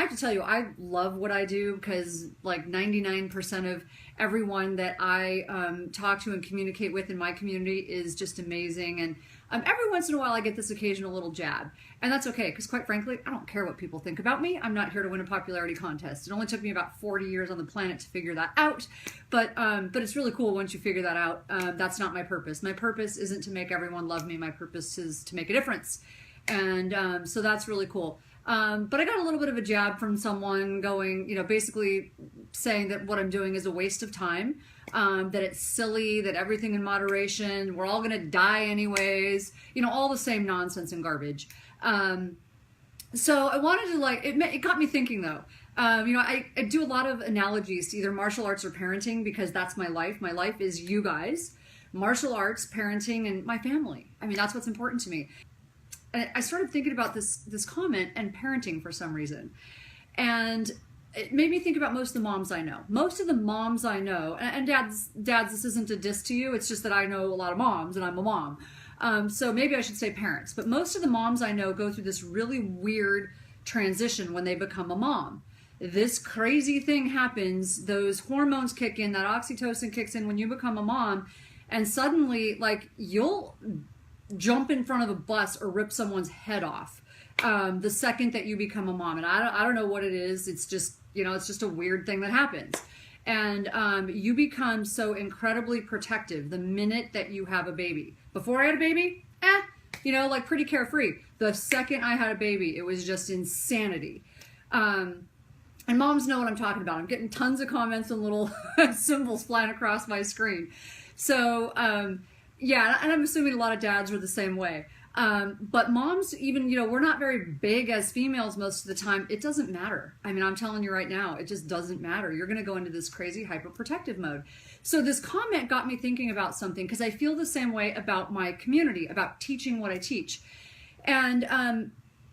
I have to tell you, I love what I do because like 99% of everyone that I talk to and communicate with in my community is just amazing. And every once in a while I get this occasional little jab, and that's okay because quite frankly, I don't care what people think about me. I'm not here to win a popularity contest. It only took me about 40 years on the planet to figure that out, but it's really cool once you figure that out. That's not my purpose. My purpose isn't to make everyone love me. My purpose is to make a difference, and so that's really cool. But I got a little bit of a jab from someone going, basically saying that what I'm doing is a waste of time, that it's silly, that everything in moderation, we're all going to die anyways, all the same nonsense and garbage. So I wanted to it got me thinking though. I do a lot of analogies to either martial arts or parenting because that's my life. My life is you guys, martial arts, parenting, and my family. I mean, that's what's important to me. I started thinking about this comment and parenting for some reason. And it made me think about most of the moms I know. Most of the moms I know, and dads, this isn't a diss to you, it's just that I know a lot of moms and I'm a mom. So maybe I should say parents. But most of the moms I know go through this really weird transition when they become a mom. This crazy thing happens, those hormones kick in, that oxytocin kicks in when you become a mom, and suddenly, you'll jump in front of a bus or rip someone's head off the second that you become a mom. And I don't know what it is. It's just, it's just a weird thing that happens. And you become so incredibly protective the minute that you have a baby. Before I had a baby, pretty carefree. The second I had a baby, it was just insanity. And moms know what I'm talking about. I'm getting tons of comments and little symbols flying across my screen. So, yeah, and I'm assuming a lot of dads were the same way. But moms, even, we're not very big as females most of the time. It doesn't matter. I mean, I'm telling you right now, it just doesn't matter. You're going to go into this crazy hyperprotective mode. So this comment got me thinking about something because I feel the same way about my community, about teaching what I teach. And,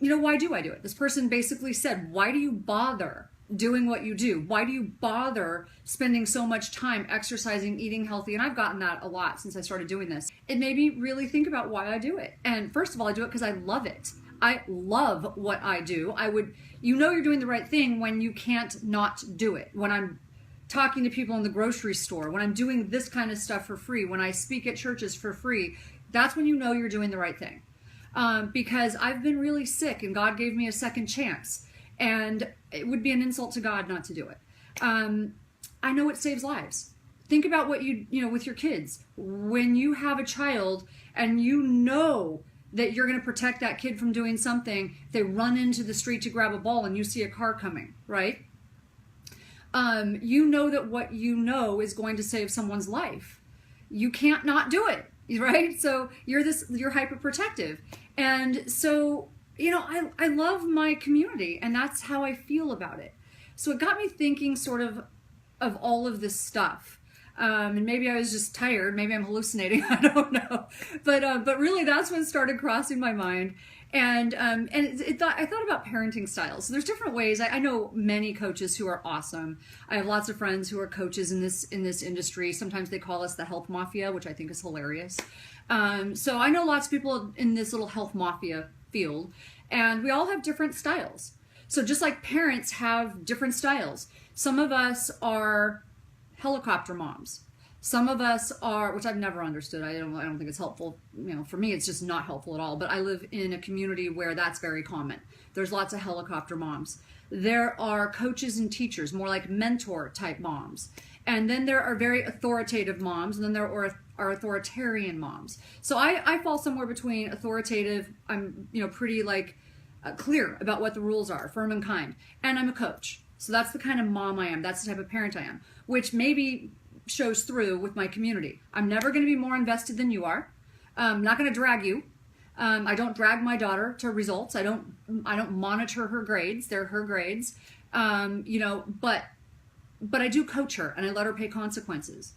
why do I do it? This person basically said, why do you bother doing what you do? Why do you bother spending so much time exercising, eating healthy? And I've gotten that a lot since I started doing this. It made me really think about why I do it. And first of all, I do it because I love it. I love what I do. You're doing the right thing when you can't not do it. When I'm talking to people in the grocery store, when I'm doing this kind of stuff for free, when I speak at churches for free, that's when you know you're doing the right thing. Because I've been really sick and God gave me a second chance. And it would be an insult to God not to do it. I know it saves lives. Think about what with your kids. When you have a child and you know that you're going to protect that kid from doing something, they run into the street to grab a ball and you see a car coming, right? You know that what you know is going to save someone's life. You can't not do it, right? So you're hyper protective. And so I love my community and that's how I feel about it. So it got me thinking sort of all of this stuff. And maybe I was just tired. Maybe I'm hallucinating. I don't know. But really that's what started crossing my mind. And I thought about parenting styles. So there's different ways. I know many coaches who are awesome. I have lots of friends who are coaches in this industry. Sometimes they call us the health mafia, which I think is hilarious. So I know lots of people in this little health mafia field, and we all have different styles. So just like parents have different styles, some of us are helicopter moms. Some of us are, which I've never understood. I don't think it's helpful. For me, it's just not helpful at all. But I live in a community where that's very common. There's lots of helicopter moms. There are coaches and teachers, more like mentor type moms. And then there are very authoritative moms, and then there are authoritarian moms. So I fall somewhere between authoritative. I'm pretty clear about what the rules are, firm and kind, and I'm a coach. So that's the kind of mom I am. That's the type of parent I am, which maybe shows through with my community. I'm never going to be more invested than you are. I'm not going to drag you. I don't drag my daughter to results. I don't monitor her grades. They're her grades. But I do coach her and I let her pay consequences.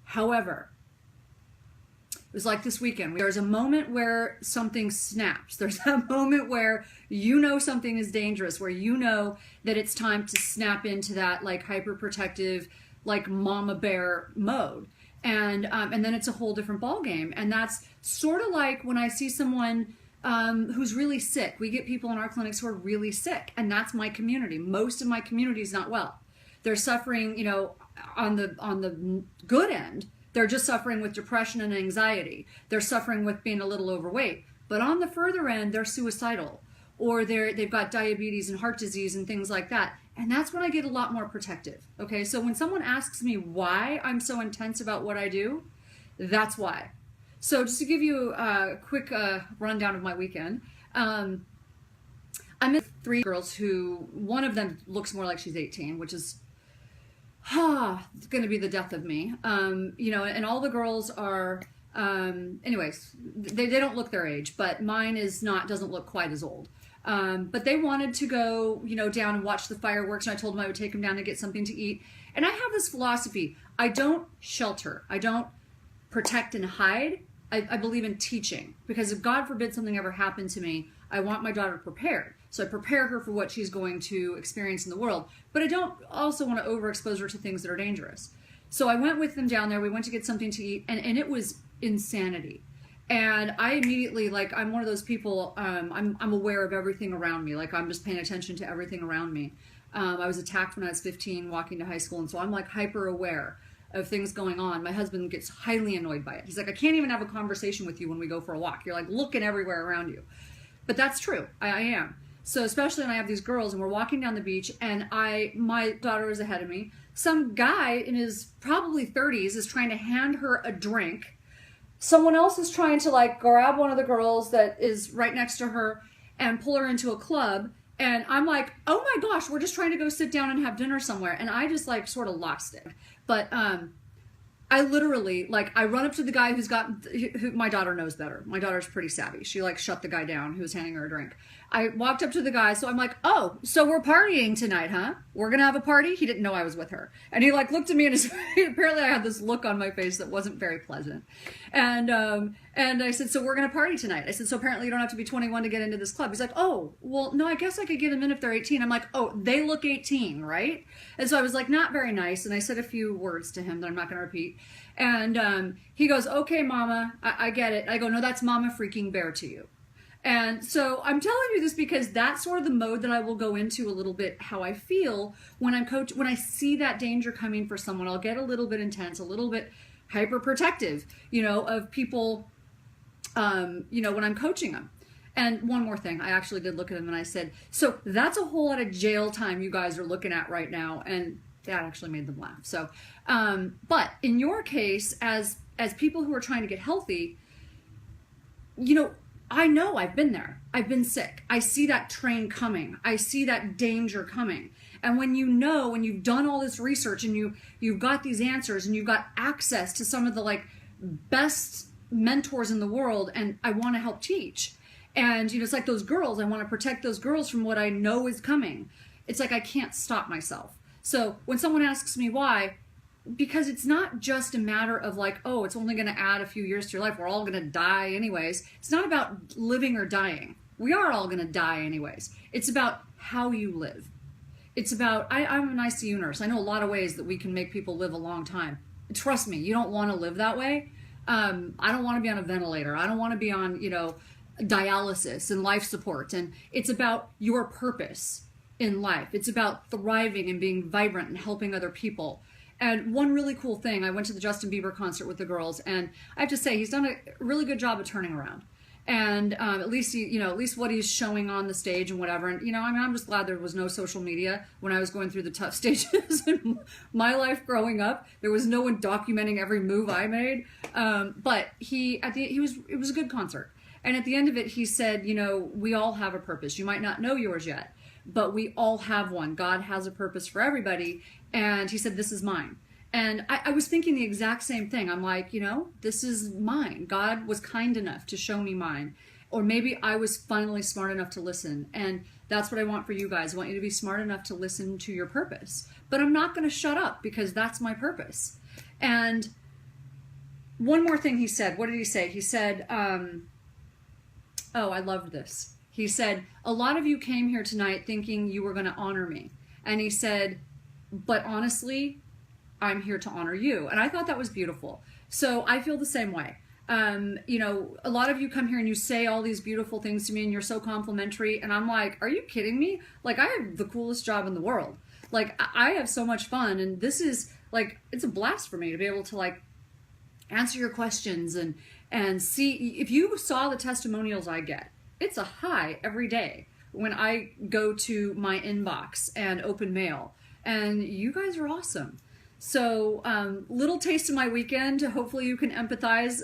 However, it was like this weekend. There's a moment where something snaps. There's a moment where something is dangerous, where that it's time to snap into that hyperprotective, mama bear mode. And then it's a whole different ball game. And that's sort of like when I see someone who's really sick. We get people in our clinics who are really sick, and that's my community. Most of my community is not well. They're suffering, you know, on the good end, they're just suffering with depression and anxiety. They're suffering with being a little overweight. But on the further end, they're suicidal, or they've got diabetes and heart disease and things like that. And that's when I get a lot more protective. Okay, so when someone asks me why I'm so intense about what I do, that's why. So just to give you a quick rundown of my weekend, I'm with 3 girls who, one of them looks more like she's 18, which is it's going to be the death of me. You know, and all the girls are, anyways, they don't look their age, but mine doesn't look quite as old. But they wanted to go, you know, down and watch the fireworks, and I told them I would take them down to get something to eat. And I have this philosophy: I don't shelter, I don't protect and hide. I believe in teaching, because if God forbid something ever happened to me, I want my daughter prepared. So I prepare her for what she's going to experience in the world, but I don't also want to overexpose her to things that are dangerous. So I went with them down there. We went to get something to eat, and it was insanity. And I immediately, like, I'm one of those people, I'm aware of everything around me. Like, I'm just paying attention to everything around me. I was attacked when I was 15 walking to high school, and so I'm like hyper aware of things going on. My husband gets highly annoyed by it. He's like, I can't even have a conversation with you when we go for a walk. You're like looking everywhere around you. But that's true. I am. So especially when I have these girls and we're walking down the beach, and my daughter is ahead of me. Some guy in his probably 30s is trying to hand her a drink. Someone else is trying to like grab one of the girls that is right next to her and pull her into a club. And I'm like, oh my gosh, we're just trying to go sit down and have dinner somewhere. And I just like sort of lost it. But I literally, like, I run up to the guy who my daughter knows better. My daughter's pretty savvy. She like shut the guy down who was handing her a drink. I walked up to the guy, so I'm like, oh, so we're partying tonight, huh? We're gonna have a party? He didn't know I was with her. And he like looked at me, and apparently I had this look on my face that wasn't very pleasant. And I said, so we're gonna party tonight. I said, so apparently you don't have to be 21 to get into this club. He's like, oh, well, no, I guess I could get them in if they're 18. I'm like, oh, they look 18, right? And so I was like, not very nice. And I said a few words to him that I'm not gonna repeat. And he goes, okay, mama, I get it. I go, no, that's mama freaking bear to you. And so I'm telling you this because that's sort of the mode that I will go into a little bit, how I feel when I'm when I see that danger coming for someone. I'll get a little bit intense, a little bit hyper protective, you know, of people, you know, when I'm coaching them. And one more thing, I actually did look at them and I said, so that's a whole lot of jail time you guys are looking at right now. And that actually made them laugh. So, but in your case, as people who are trying to get healthy, you know I've been there. I've been sick. I see that train coming. I see that danger coming. And when when you've done all this research and you've got these answers and you've got access to some of the like best mentors in the world, and I want to help teach. And it's like those girls, I want to protect those girls from what I know is coming. It's like I can't stop myself. So when someone asks me why, because it's not just a matter of like, oh, it's only going to add a few years to your life. We're all going to die anyways. It's not about living or dying. We are all going to die anyways. It's about how you live. It's about, I'm an ICU nurse. I know a lot of ways that we can make people live a long time. Trust me, you don't want to live that way. I don't want to be on a ventilator. I don't want to be on, dialysis and life support. And it's about your purpose in life. It's about thriving and being vibrant and helping other people. And one really cool thing, I went to the Justin Bieber concert with the girls, and I have to say he's done a really good job of turning around. And at least at least what he's showing on the stage and whatever. And I'm just glad there was no social media when I was going through the tough stages in my life growing up. There was no one documenting every move I made. But it was a good concert. And at the end of it, he said, we all have a purpose. You might not know yours yet, but we all have one. God has a purpose for everybody. And he said, this is mine. And I was thinking the exact same thing. I'm like, this is mine. God was kind enough to show me mine. Or maybe I was finally smart enough to listen. And that's what I want for you guys. I want you to be smart enough to listen to your purpose. But I'm not going to shut up because that's my purpose. And one more thing he said. What did he say? He said, I loved this. He said, a lot of you came here tonight thinking you were going to honor me. And he said, but honestly, I'm here to honor you. And I thought that was beautiful. So I feel the same way. You know, a lot of you come here and you say all these beautiful things to me and you're so complimentary. And I'm like, are you kidding me? Like, I have the coolest job in the world. Like, I have so much fun. And this is like, it's a blast for me to be able to like answer your questions and see. If you saw the testimonials I get, it's a high every day when I go to my inbox and open mail. And you guys are awesome. So little taste of my weekend. Hopefully you can empathize.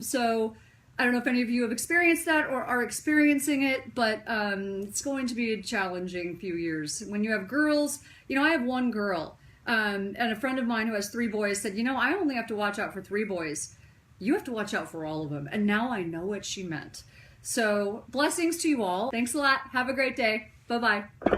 So I don't know if any of you have experienced that or are experiencing it, but it's going to be a challenging few years. When you have girls, you know, I have one girl. And a friend of mine who has 3 boys said, you know, I only have to watch out for 3 boys. You have to watch out for all of them. And now I know what she meant. So blessings to you all. Thanks a lot. Have a great day. Bye-bye.